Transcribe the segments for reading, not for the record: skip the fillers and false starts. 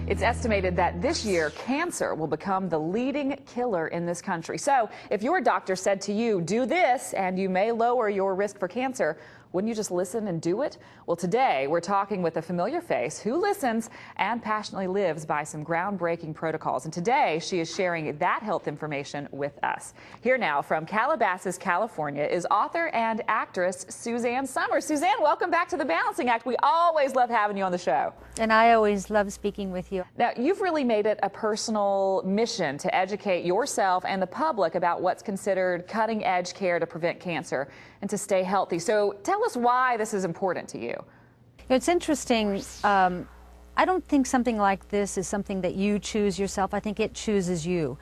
It's estimated that this year, cancer will become the leading killer in this country. So if your doctor said to you, do this, and you may lower your risk for cancer, wouldn't you just listen and do it? Well, today we're talking with a familiar face who listens and passionately lives by some groundbreaking protocols. And today she is sharing that health information with us. Here now from Calabasas, California is author and actress Suzanne Summers. Suzanne, welcome back to The Balancing Act. We always love having you on the show. And I always love speaking with you. Now, you've really made it a personal mission to educate yourself and the public about what's considered cutting-edge care to prevent cancer and to stay healthy. So tell us why this is important to you. It's interesting. I don't think something like this is something that you choose yourself. I think it chooses you.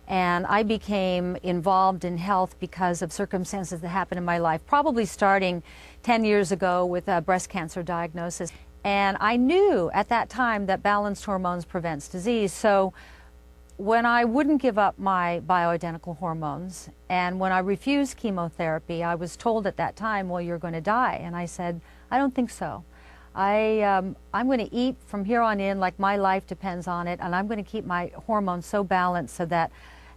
And I became involved in health because of circumstances that happened in my life, probably starting 10 years ago with a breast cancer diagnosis. And I knew at that time that balanced hormones prevents disease. So when I wouldn't give up my bioidentical hormones and when I refused chemotherapy, I was told at that time, well, you're going to die. And I said, I don't think so. I'm going to eat from here on in like my life depends on it, and I'm going to keep my hormones so balanced so that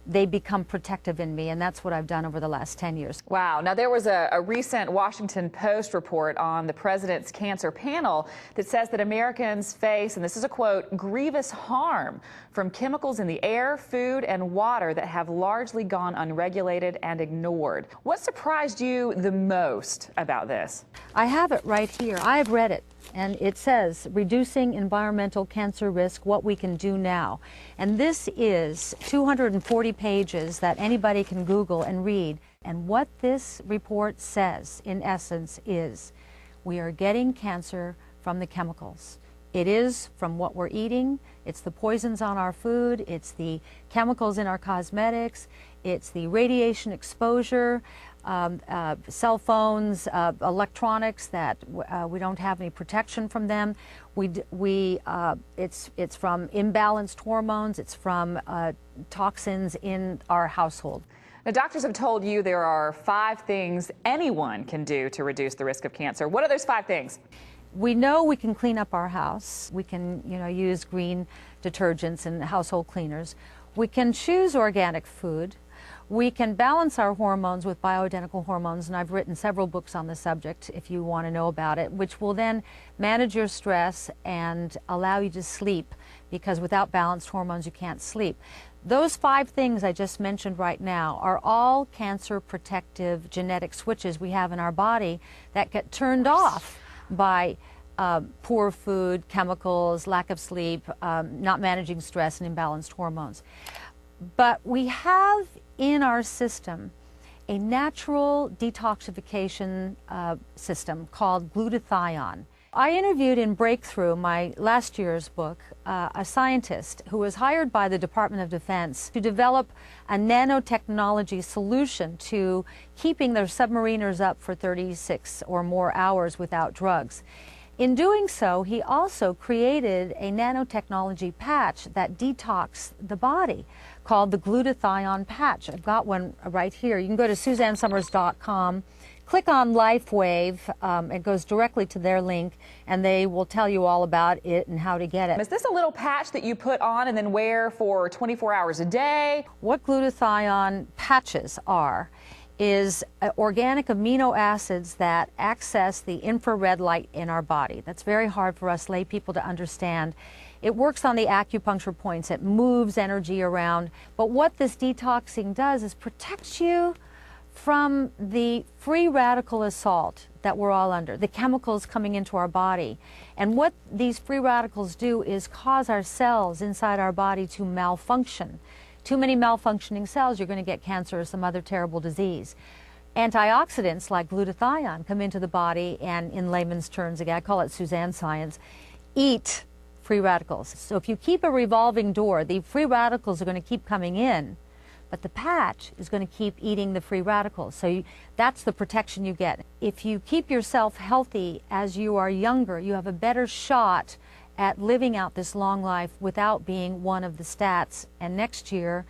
they become protective in me, and that's what I've done over the last 10 years. Wow. Now, there was a recent Washington Post report on the president's cancer panel that says that Americans face, and this is a quote, grievous harm from chemicals in the air, food, and water that have largely gone unregulated and ignored. What surprised you the most about this? I have it right here. I've read it. And it says, reducing environmental cancer risk, what we can do now. And this is 240 pages that anybody can Google and read. And what this report says, in essence, is we are getting cancer from the chemicals. It is from what we're eating, it's the poisons on our food, it's the chemicals in our cosmetics, it's the radiation exposure, cell phones, electronics that we don't have any protection from them. It's from imbalanced hormones. It's from toxins in our household. Now, doctors have told you there are 5 things anyone can do to reduce the risk of cancer. What are those 5 things? We know we can clean up our house. We can, use green detergents and household cleaners. We can choose organic food. We can balance our hormones with bioidentical hormones, and I've written several books on the subject if you want to know about it, which will then manage your stress and allow you to sleep, because without balanced hormones you can't sleep. Those 5 things I just mentioned right now are all cancer protective genetic switches we have in our body that get turned off by poor food, chemicals, lack of sleep, not managing stress, and imbalanced hormones. But we have in our system a natural detoxification system called glutathione. I interviewed in Breakthrough, my last year's book, a scientist who was hired by the Department of Defense to develop a nanotechnology solution to keeping their submariners up for 36 or more hours without drugs. In doing so, he also created a nanotechnology patch that detoxed the body called the glutathione patch. I've got one right here. You can go to SuzanneSummers.com, click on LifeWave. It goes directly to their link, and they will tell you all about it and how to get it. Is this a little patch that you put on and then wear for 24 hours a day? What glutathione patches are is organic amino acids that access the infrared light in our body. That's very hard for us lay people to understand. It works on the acupuncture points. It moves energy around. But what this detoxing does is protects you from the free radical assault that we're all under, the chemicals coming into our body. And what these free radicals do is cause our cells inside our body to malfunction. Too many malfunctioning cells, you're going to get cancer or some other terrible disease. Antioxidants like glutathione come into the body, and in layman's terms, again, I call it Suzanne science, eat free radicals. So if you keep a revolving door, the free radicals are going to keep coming in, but the patch is going to keep eating the free radicals. So that's the protection you get. If you keep yourself healthy as you are younger, you have a better shot at living out this long life without being one of the stats. And next year,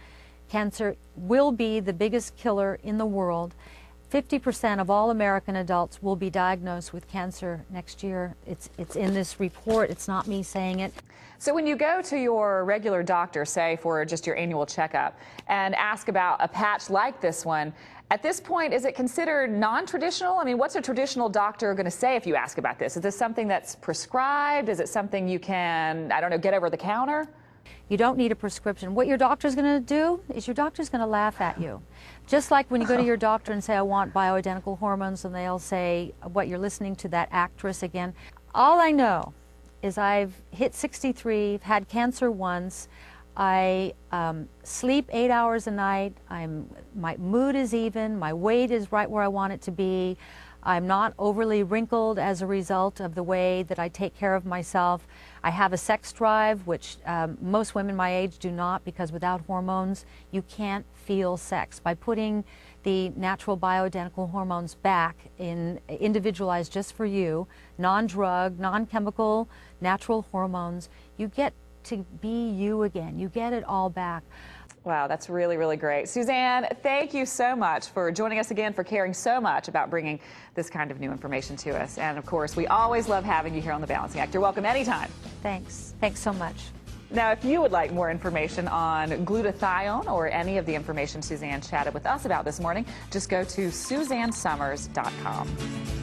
cancer will be the biggest killer in the world. 50% of all American adults will be diagnosed with cancer next year. It's in this report. It's not me saying it. So when you go to your regular doctor, say for just your annual checkup, and ask about a patch like this one, at this point, is it considered non-traditional? I mean, what's a traditional doctor going to say if you ask about this? Is this something that's prescribed? Is it something you can, I don't know, get over the counter? You don't need a prescription. What your doctor's going to do is your doctor's going to laugh at you. Just like when you go to your doctor and say, I want bioidentical hormones, and they'll say, what, you're listening to that actress again. All I know is I've hit 63, had cancer once. I sleep 8 hours a night. My mood is even. My weight is right where I want it to be. I'm not overly wrinkled as a result of the way that I take care of myself. I have a sex drive, which most women my age do not, because without hormones, you can't feel sex. By putting the natural bioidentical hormones back in individualized just for you, non-drug, non-chemical, natural hormones, you get to be you again. You get it all back. Wow, that's really, really great. Suzanne, thank you so much for joining us again, for caring so much about bringing this kind of new information to us. And of course, we always love having you here on The Balancing Act. You're welcome anytime. Thanks. Thanks so much. Now, if you would like more information on glutathione or any of the information Suzanne chatted with us about this morning, just go to SuzanneSummers.com.